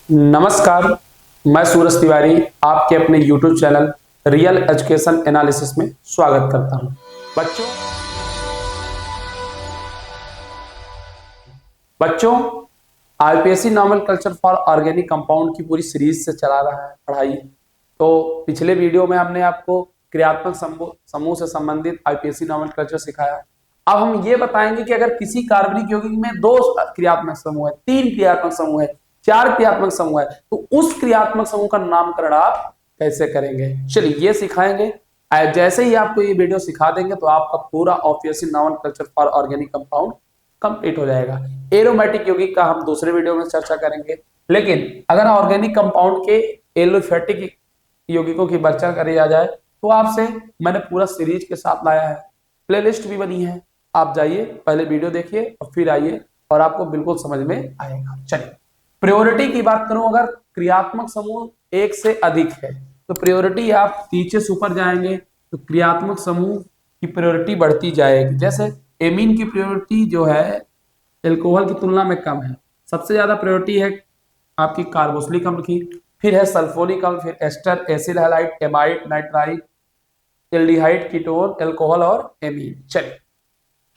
नमस्कार। मैं सूरज तिवारी आपके अपने YouTube channel real education analysis में स्वागत करता हूं। बच्चों IPSC normal culture for organic compound की पूरी सीरीज से चला रहा है पढ़ाई। तो पिछले वीडियो में हमने आपको क्रियात्मक समूह से संबंधित आईपीएससी नॉर्मल कल्चर सिखाया। अब हम ये बताएंगे कि अगर किसी कार्बनिक यौगिक में दो क्रियात्मक समूह है, तीन क्रियात्मक समूह है, चार क्रियात्मक समूह है, तो उस क्रियात्मक समूह का नामकरण आप कैसे करेंगे, चलिए ये सिखाएंगे। जैसे ही आपको ये वीडियो सिखा देंगे तो आपका पूरा obviously normal culture for organic compound complete हो जाएगा। एरोमेटिक यौगिक का हम दूसरे वीडियो में चर्चा करेंगे, लेकिन अगर ऑर्गेनिक कंपाउंड के एलोफेटिक यौगिकों की चर्चा करी जाए तो आपसे मैंने पूरा सीरीज के साथ लाया है, प्लेलिस्ट भी बनी है। आप जाइए पहले वीडियो देखिए और फिर आइए और आपको बिल्कुल समझ में आएगा। चलिए प्रायोरिटी की बात करूं, अगर क्रियात्मक समूह एक से अधिक है तो प्रायोरिटी आप नीचे से ऊपर जाएंगे तो क्रियात्मक समूह की प्रायोरिटी बढ़ती जाएगी। जैसे एमीन की प्रायोरिटी जो है एल्कोहल की तुलना में कम है। सबसे ज्यादा प्रायोरिटी है आपकी कार्बोक्सिलिक अम्ल की, फिर है सल्फोनिक अम्ल, फिर ester, acyl halide, amide, nitride, aldehyde, ketone, alcohol और एमीन। चलिए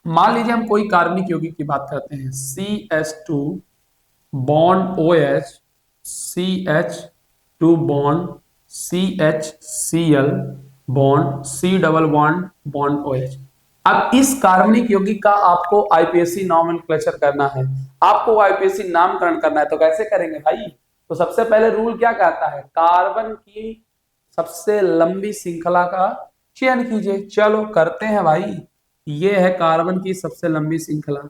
मान लीजिए हम कोई कार्बनिक यौगिक की बात करते हैं, CH2 bond OH, CH2 bond CHCl bond C double bond OH। अब इस कार्बनिक यौगिक का आपको आईपीएससी नॉमेनक्लेचर करना है, आपको आईपीएससी नामकरण करना है। तो कैसे करेंगे भाई? तो सबसे पहले रूल क्या कहता है, कार्बन की सबसे लंबी श्रृंखला का चयन कीजिए। चलो करते हैं भाई, ये है कार्बन की सबसे लंबी श्रृंखला।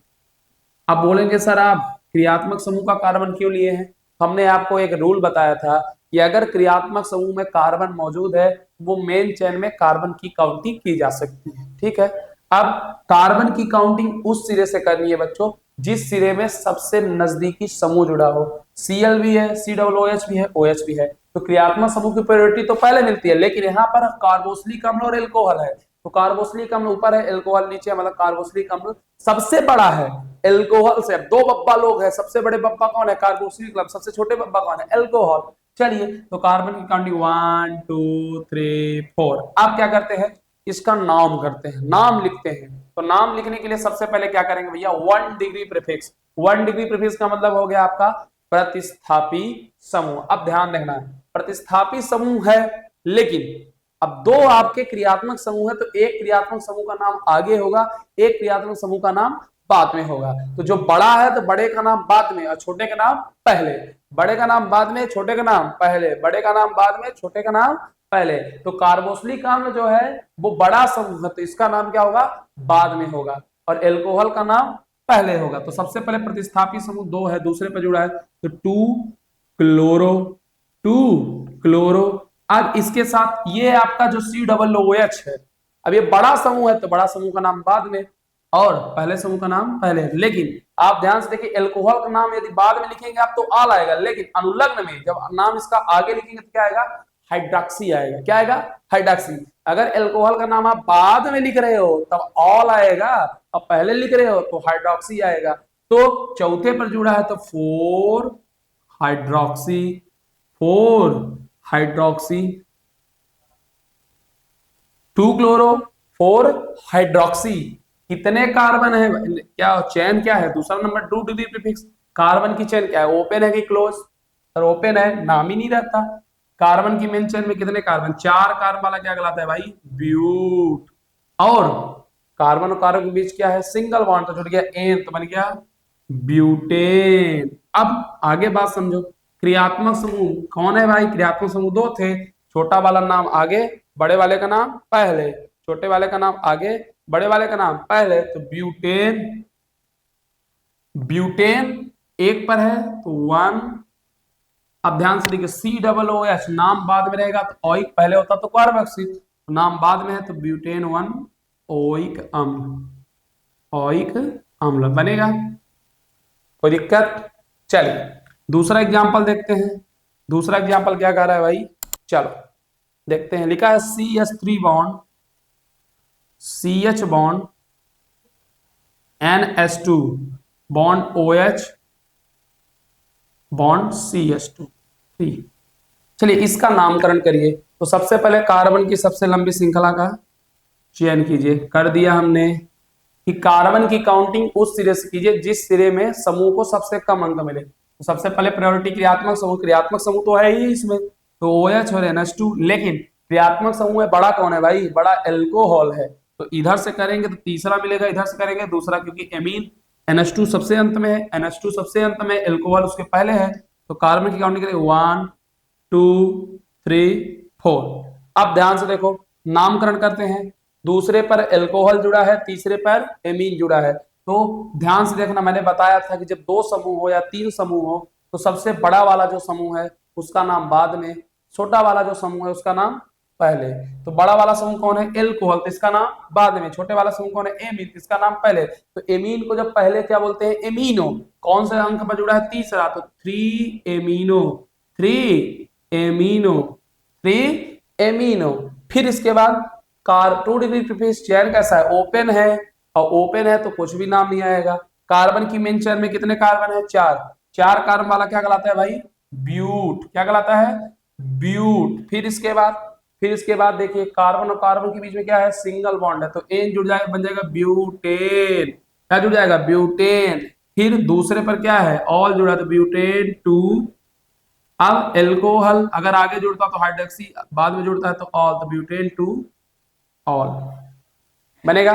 अब बोलेंगे सर आप क्रियात्मक समूह का कार्बन क्यों लिए हैं? हमने आपको एक रूल बताया था कि अगर क्रियात्मक समूह में कार्बन मौजूद है वो मेन चेन में कार्बन की काउंटिंग की जा सकती है। ठीक है, अब कार्बन की काउंटिंग उस सिरे से करनी है बच्चों जिस सिरे में सबसे नजदीकी समूह जुड़ा हो। Cl भी है, COOH भी है, OH भी है। तो क्रियात्मक समूह की प्रायोरिटी तो पहले मिलती है, लेकिन यहाँ पर कार्बोक्सिलिक अम्ल और एल्कोहल है। तो कार्बोक्सिलिक अम्ल ऊपर है, एल्कोहल नीचे, मतलब कार्बोक्सिलिक अम्ल सबसे बड़ा है एल्कोहल से। दो बब्बा लोग हैं, सबसे बड़े बब्बा कौन है? कार्बोक्सिलिक अम्ल। सबसे छोटे बब्बा कौन है? एल्कोहल। चलिए तो कार्बन की काउंटिंग 1 2 3 4। आप क्या करते हैं, इसका नाम करते हैं, नाम लिखते हैं। तो नाम लिखने के लिए सबसे पहले क्या करेंगे भैया, 1 डिग्री प्रीफिक्स। 1 डिग्री प्रीफिक्स का मतलब हो गया आपका प्रतिस्थापी समूह। अब ध्यान रखना है, प्रतिस्थापी समूह है, लेकिन अब दो आपके क्रियात्मक समूह है तो एक क्रियात्मक समूह का नाम आगे होगा, एक क्रियात्मक समूह का नाम बाद में होगा। तो जो बड़ा है तो बड़े का नाम बाद में और छोटे का नाम पहले। बड़े का नाम बाद में, छोटे का नाम पहले, बड़े का नाम बाद में, छोटे का नाम पहले। तो कार्बोक्सिलिक अम्ल जो है वो बड़ा समूह है तो इसका नाम क्या होगा? बाद में होगा। और एल्कोहल का नाम पहले होगा। तो सबसे पहले प्रतिस्थापी समूह दो है, दूसरे पर जुड़ा है तो 2 क्लोरो, 2 क्लोरो। अब इसके साथ ये आपका जो COOH है, अब ये बड़ा समूह है तो बड़ा समूह का नाम बाद में और पहले समूह का नाम पहले। लेकिन आप ध्यान से देखिए, एल्कोहल का नाम यदि बाद में लिखेंगे आप तो आल आएगा, लेकिन अनुलग्न में जब नाम इसका आगे लिखेंगे तो क्या आएगा? हाइड्रॉक्सी आएगा। क्या आएगा? हाइड्रॉक्सी। अगर एल्कोहल का नाम आप बाद में लिख रहे हो तब ऑल आएगा और पहले लिख रहे हो तो हाइड्रॉक्सी आएगा। तो चौथे पर जुड़ा है तो 4 हाइड्रॉक्सी, 4 हाइड्रॉक्सी, 2 क्लोरो, 4 हाइड्रॉक्सी। कितने कार्बन है? क्या चेन क्या है? दूसरा नंबर 2 डिग्री प्रीफिक्स। कार्बन की चेन क्या है, ओपन है कि क्लोज? सर ओपन है, नाम ही नहीं रहता। कार्बन की मेन चेन में कितने कार्बन? 4 कार्बन वाला क्या कहलाता है भाई? ब्यूट। और कार्बन और कार्बन के बीच क्या है? सिंगल बॉन्ड, तो जुड़ गया एन तो बन गया ब्यूटेन। अब आगे बात समझो, क्रियात्मक समूह कौन है भाई? क्रियात्मक समूह दो थे, छोटा वाला नाम आगे, बड़े वाले का नाम पहले, छोटे वाले का नाम आगे, बड़े वाले का नाम पहले। तो ब्यूटेन, ब्यूटेन एक पर है तो 1। अब ध्यान से देखिए, COOH नाम बाद में रहेगा तो ओइक पहले होता तो कार्बोक्सिल, तो नाम बाद में है तो ब्यूटेन 1 ओइक अम्ल, ओइक अम्ल बनेगा। कोई दिक्कत? चलिए दूसरा एग्जांपल देखते हैं। दूसरा एग्जांपल क्या कह रहा है भाई? चलो देखते हैं। लिखा है CH3 bond, CH bond, NH2 bond OH, bond CH2 3। चलिए इसका नामकरण करिए। तो सबसे पहले कार्बन की सबसे लंबी श्रृंखला का चयन कीजिए। कर दिया हमने कि कार्बन की काउंटिंग उस सिरे से कीजिए जिस सिरे में समूह को सबसे कम अंक मिले। तो सबसे पहले प्रायोरिटी क्रियात्मक समूह तो है ही इसमें, तो OH और NH2। लेकिन क्रियात्मक समूह में बड़ा कौन है भाई? बड़ा एल्कोहल है। तो इधर से करेंगे तो तीसरा मिलेगा, इधर से करेंगे दूसरा, क्योंकि एमीन NH2 सबसे अंत में है, NH2 सबसे अंत में, एल्कोहल उसके पहले है। तो कार्बन की काउंटिंग करेंगे 1 2 3 4। अब ध्यान से देखो, नामकरण करते हैं। दूसरे पर एल्कोहल जुड़ा है, तीसरे पर एमीन जुड़ा है। तो ध्यान से देखना, मैंने बताया था कि जब दो समूह हो या तीन समूह हो तो सबसे बड़ा वाला जो समूह है उसका नाम बाद में, छोटा वाला जो समूह है उसका नाम पहले। तो बड़ा वाला समूह कौन है? एल्कोहल, तो इसका नाम बाद में। छोटे वाला समूह कौन है? एमीन, इसका नाम पहले। तो एमीन को जब पहले क्या बोलते हैं? एमीनो। कौन से अंक पर जुड़ा है? तीसरा, तो 3 एमीनो, 3 एमीनो, 3 एमीनो। फिर इसके बाद कार 2 डिग्री प्रीफिक्स चेन कैसा है? ओपन है, और ओपन है तो कुछ भी नाम नहीं आएगा। कार्बन की मेन चेन में कितने कार्बन है? 4। 4 कार्बन वाला क्या कहलाता है भाई? ब्यूट। क्या कहलाता है? ब्यूट। फिर इसके बाद देखिए, कार्बन और कार्बन के बीच में क्या है? सिंगल बॉन्ड है, तो एन जुड़ जाएगा, बन जाएगा ब्यूटेन। क्या जुड़ जाएगा? ब्यूटेन। फिर दूसरे पर क्या है? ऑल जुड़ा, तो ब्यूटेन 2। अब एल्कोहल अगर आगे जुड़ता तो हाइड्रोक्सी, बाद में जुड़ता है तो ऑल, तो ब्यूटेन 2 ऑल बनेगा।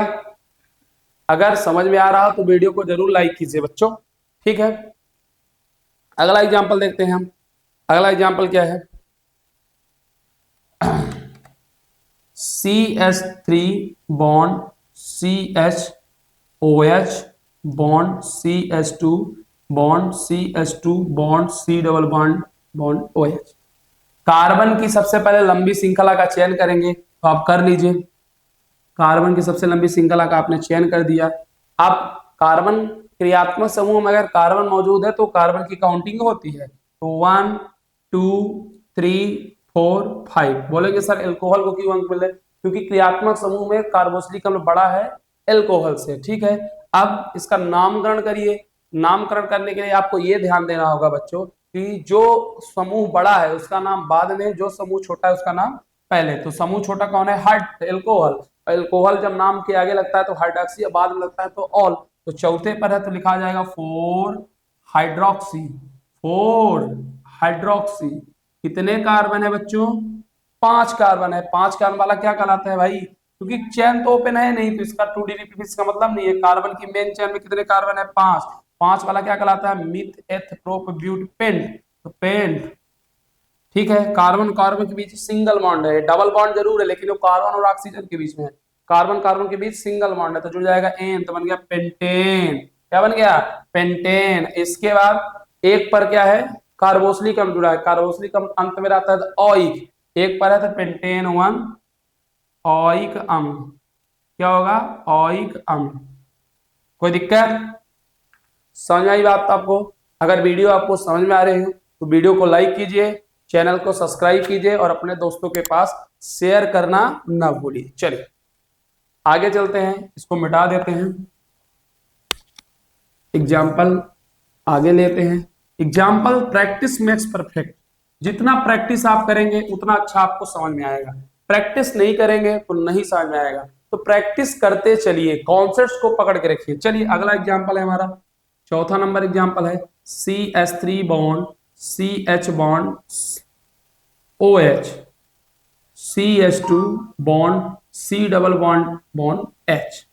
अगर समझ में आ रहा तो वीडियो को जरूर लाइक कीजिए बच्चों, ठीक है। अगला एग्जांपल देखते हैं हम। अगला एग्जांपल क्या है? CH3 bond CHOH bond CH2 bond CH2 bond C double bond bond OH। Carbon की सबसे पहले लंबी श्रृंखला का चयन करेंगे, तो आप कर लीजिए। कार्बन की सबसे लंबी श्रृंखला का आपने चयन कर दिया। अब कार्बन क्रियात्मक समूह में अगर कार्बन मौजूद है तो कार्बन की काउंटिंग होती है, तो 1 2 3 4 5 बोलेंगे। सर एल्कोहल को क्यों अंक मिले? क्योंकि क्रियात्मक समूह में कार्बोक्सिलिक अम्ल बड़ा है एल्कोहल से, ठीक है। अब इसका नामकरण करिए। नामकरण करने के लिए आपको यह ध्यान देना होगा बच्चों कि जो समूह बड़ा है उसका नाम बाद में, जो समूह छोटा है उसका नाम पहले। तो समूह छोटा कौन है? Hide alcohol. एल्कोहल जब नाम के आगे लगता है तो हाइड्रोक्सी, बाद में लगता है तो ऑल। तो चौथे पर है तो लिखा जाएगा 4 हाइड्रोक्सी, 4 हाइड्रोक्सी। कितने कार्बन है बच्चों? 5 कार्बन है। 5 कार्बन वाला क्या कहलाता है भाई? क्योंकि चेन तो ओपन है नहीं, तो इसका 2 डिग्री प्रीफिक्स का मतलब नहीं है। कार्बन की मेन चेन में कितने कार्बन है? 5। 5 वाला क्या कहलाता है? मिथ एथ प्रोप ब्यूट पेंट, तो पेंट, ठीक है। कार्बन कार्बन के बीच सिंगल बॉन्ड है, डबल बॉन्ड जरूर है लेकिन वो कार्बन और ऑक्सीजन के बीच में है। कार्बन कार्बन के बीच सिंगल बॉन्ड है, तो जुड़ जाएगा एन, तो बन गया पेंटेन। क्या बन गया? पेंटेन। इसके बाद एक पर क्या है? कार्बोक्सिलिक अम्ल जुड़ा है। कार्बोक्सिलिक अम्ल अंत में रहता है तो ऑइक। एक पर है तो पेंटेन 1 ऑइक अम्ल। क्या होगा? ऑइक अम्ल। कोई दिक्कत? समझ आई बात आपको? अगर वीडियो आपको समझ में आ रही हो तो वीडियो को लाइक कीजिए, चैनल को सब्सक्राइब कीजिए और अपने दोस्तों के पास शेयर करना ना भूलिए। चलिए आगे चलते हैं, इसको मिटा देते हैं। एग्जाम्पल आगे लेते हैं। Example practice makes perfect. जितना प्रैक्टिस आप करेंगे उतना अच्छा आपको समझ में आएगा। प्रैक्टिस नहीं करेंगे तो नहीं समझ में आएगा। तो प्रैक्टिस करते चलिए, कॉन्सेप्ट्स को पकड़ के रखिए। चलिए अगला एग्जाम्पल है हमारा, चौथा नंबर एग्जाम्पल है CH3 bond CH bond OH CH2 bond C double bond bond H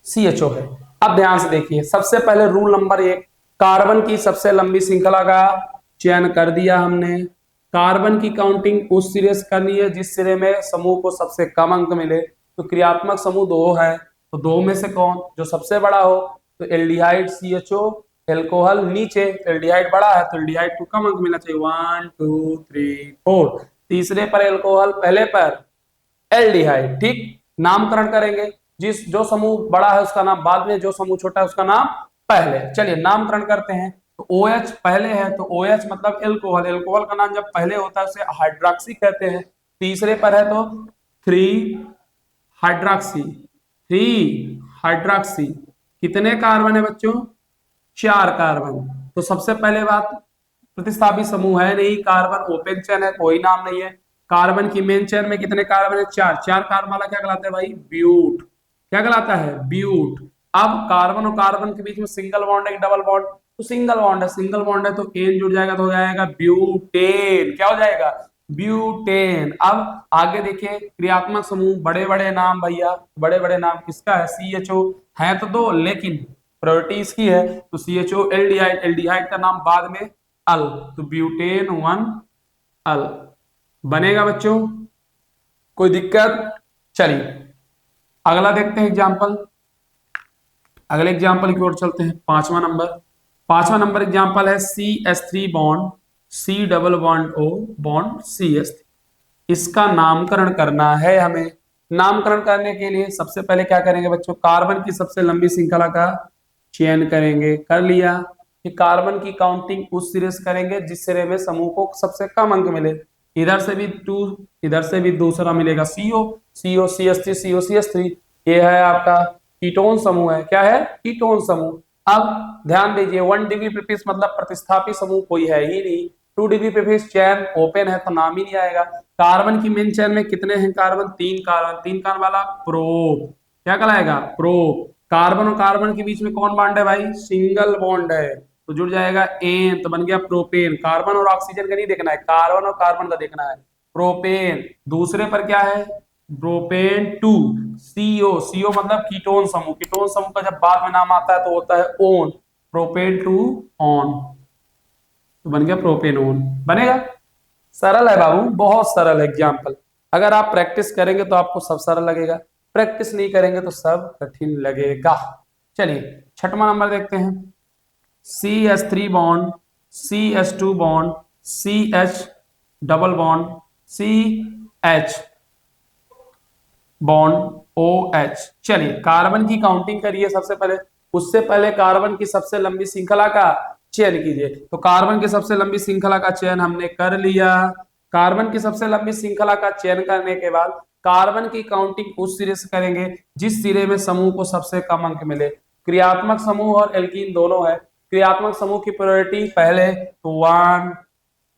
CHO है। अब ध्यान से देखिए, सबसे पहले रूल नंबर 1, कार्बन की सबसे लंबी श्रृंखला का चयन कर दिया हमने। कार्बन की काउंटिंग उस सिरे से करनी है जिस सिरे में समूह को सबसे कम अंक मिले। तो क्रियात्मक समूह 2 है, तो 2 में से कौन? जो सबसे बड़ा हो। तो एल्डिहाइड CHO, एल्कोहल नीचे, एल्डिहाइड बड़ा है तो एल्डिहाइड को कम अंक मिलना चाहिए, 1 2 3 4। तीसरे पर एल्कोहल, पहले पर एल्डिहाइड, ठीक। नामकरण करेंगे, जिस जो समूह बड़ा है उसका नाम बाद में, जो समूह छोटा है उसका नाम पहले। चलिए नामकरण करते हैं। तो OH पहले है तो OH मतलब एल्कोहल। एल्कोहल का नाम जब पहले होता है उसे हाइड्रोक्सी कहते हैं। तीसरे पर है तो 3 हाइड्रोक्सी, 3 हाइड्रोक्सी। कितने कार्बन है बच्चों? 4 कार्बन। तो सबसे पहले बात, प्रतिस्थापी समूह है नहीं, कार्बन ओपन चेन है, कोई नाम नहीं है। कार्बन की मेन चेन में कितने कार्बन है? चार। चार कार्बन वाला क्या कहलाता है भाई? ब्यूट। क्या कहलाता है? ब्यूट। अब कार्बन और कार्बन के बीच में सिंगल बॉन्ड है, डबल बॉन्ड? तो सिंगल बॉन्ड है, सिंगल बॉन्ड है तो एन जुड़ जाएगा तो हो जाएगा ब्यूटेन। क्या हो जाएगा? ब्यूटेन। अब आगे देखिए क्रियात्मक समूह, बड़े बड़े नाम भैया, बड़े बड़े नाम किसका है? CHO है तो दो, लेकिन प्रायोरिटी इसकी है तो CHO एल्डिहाइड, एल्डिहाइड का नाम बाद में अल, तो ब्यूटेन 1 अल बनेगा बच्चों। कोई दिक्कत? चलिए अगला देखते हैं एग्जांपल। अगले एग्जांपल की ओर चलते हैं। पांचवा नंबर एग्जांपल है CH3 bond C double bond O bond CH। इसका नामकरण करना है हमें। नामकरण करने के लिए सबसे पहले क्या करेंगे बच्चों? कार्बन की सबसे लंबी श्रृंखला का चयन करेंगे। कर लिया। कि कार्बन की काउंटिंग उस सिरे से करेंगे जिस सिरे में समूह को सबसे कम अंक मिले। इधर से भी 2, इधर से भी दूसरा मिलेगा CO, CO CH3, CO CH3। ये है आपका कीटोन समूह है। क्या है? कीटोन समूह। अब ध्यान दीजिए 1 डिग्री प्रीफिक्स मतलब प्रतिस्थापी समूह कोई है ही नहीं। 2 डिग्री प्रीफिक्स चेन ओपन है तो नाम ही नहीं आएगा। कार्बन की मेन चेन में कितने हैं कार्बन? 3 कार्बन। 3 कार्बन वाला प्रोप। क्या कहलाएगा? प्रोप। कार्बन और कार्बन के बीच में कौन बॉन्ड है भाई? सिंगल बॉन्ड है तो जुड़ जाएगा एन, तो बन गया प्रोपेन। कार्बन और ऑक्सीजन का नहीं देखना है, कार्बन और कार्बन का देखना है। प्रोपेन। दूसरे पर क्या है? प्रोपेन 2। CO, CO मतलब कीटोन समूह। कीटोन समूह का जब बाद में नाम आता है तो होता है ओन। प्रोपेन 2 ऑन, तो बन गया प्रोपेनोन। बनेगा। सरल है बाबू, बहुत सरल एग्जाम्पल। अगर आप प्रैक्टिस करेंगे तो आपको सब सरल लगेगा, प्रैक्टिस नहीं करेंगे तो सब कठिन लगेगा। चलिए छठवां नंबर देखते हैं। CH3 bond CH2 bond CH double bond CH bond OH। चलिए कार्बन की काउंटिंग करिए सबसे पहले। उससे पहले कार्बन की सबसे लंबी श्रृंखला का चयन कीजिए। तो कार्बन की सबसे लंबी श्रृंखला का चयन हमने कर लिया। कार्बन की सबसे लंबी श्रृंखला का चयन करने के बाद कार्बन की काउंटिंग उस सिरे से करेंगे जिस सिरे में समूह को सबसे कम अंक मिले। क्रियात्मक समूह और एल्कीन दोनों है। क्रियात्मक समूह की प्रायोरिटी पहले तो 1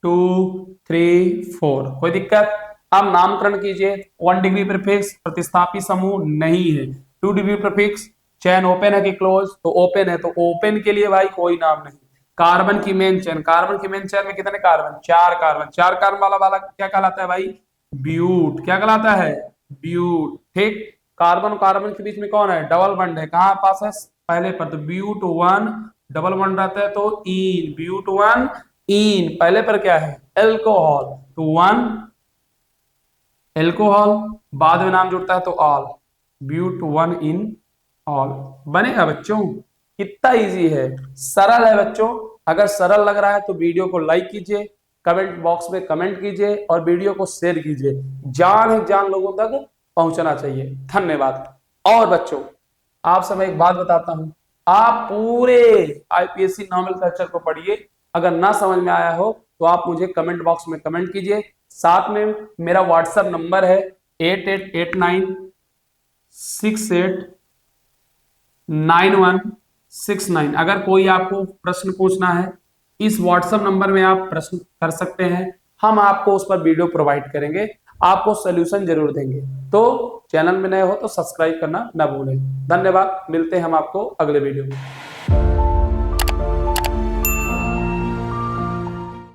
2 3 4। कोई दिक्कत? अब नामकरण कीजिए। 1 डिग्री प्रीफिक्स प्रतिस्थापी समूह नहीं है। 2 डिग्री प्रीफिक्स चेन ओपन है कि क्लोज? तो ओपन है, तो ओपन के लिए भाई कोई नाम नहीं। कार्बन की मेन चेन, कार्बन की मेन चेन में कितने कार्बन? 4 कार्बन। 4 कार्बन वाला वाला क्या कहलाता है भाई? ब्यूट। क्या कहलाता है? ब्यूट। ठीक। कार्बन और कार्बन के बीच में कौन है? डबल बॉन्ड है। कहां पास है? पहले पर। तो ब्यूट 1 डबल बॉन्ड रहता है तो इन, ब्यूट 1 इन। पहले पर क्या है? एल्कोहल, तो 1 एल्कोहल, बाद में नाम जुड़ता है तो ऑल, ब्यूट 1 इन ऑल। बनेगा बच्चों? कितना इजी है, सरल है बच्चों। अगर सरल लग रहा है तो वीडियो को लाइक कीजिए, कमेंट बॉक्स में कमेंट कीजिए और वीडियो को शेयर कीजिए। जान लोगों तक पहुंचना चाहिए। धन्यवाद। और बच्चों आप सब एक बात बताता हूं, आप पूरे IPSC नॉमेनक्लेचर को पढ़िए। अगर ना समझ में आया हो तो आप मुझे कमेंट बॉक्स में कमेंट कीजिए। साथ में मेरा व्हाट्सएप नंबर है 8889689169। अगर कोई आपको प्रश्न पूछना है इस व्हाट्सएप नंबर में आप प्रश्न कर सकते हैं, हम आपको उस पर वीडियो प्रोवाइड करेंगे, आपको सोल्यूशन जरूर देंगे। तो चैनल में नए हो तो सब्सक्राइब करना ना भूलें। धन्यवाद। मिलते हैं हम आपको अगले वीडियो में।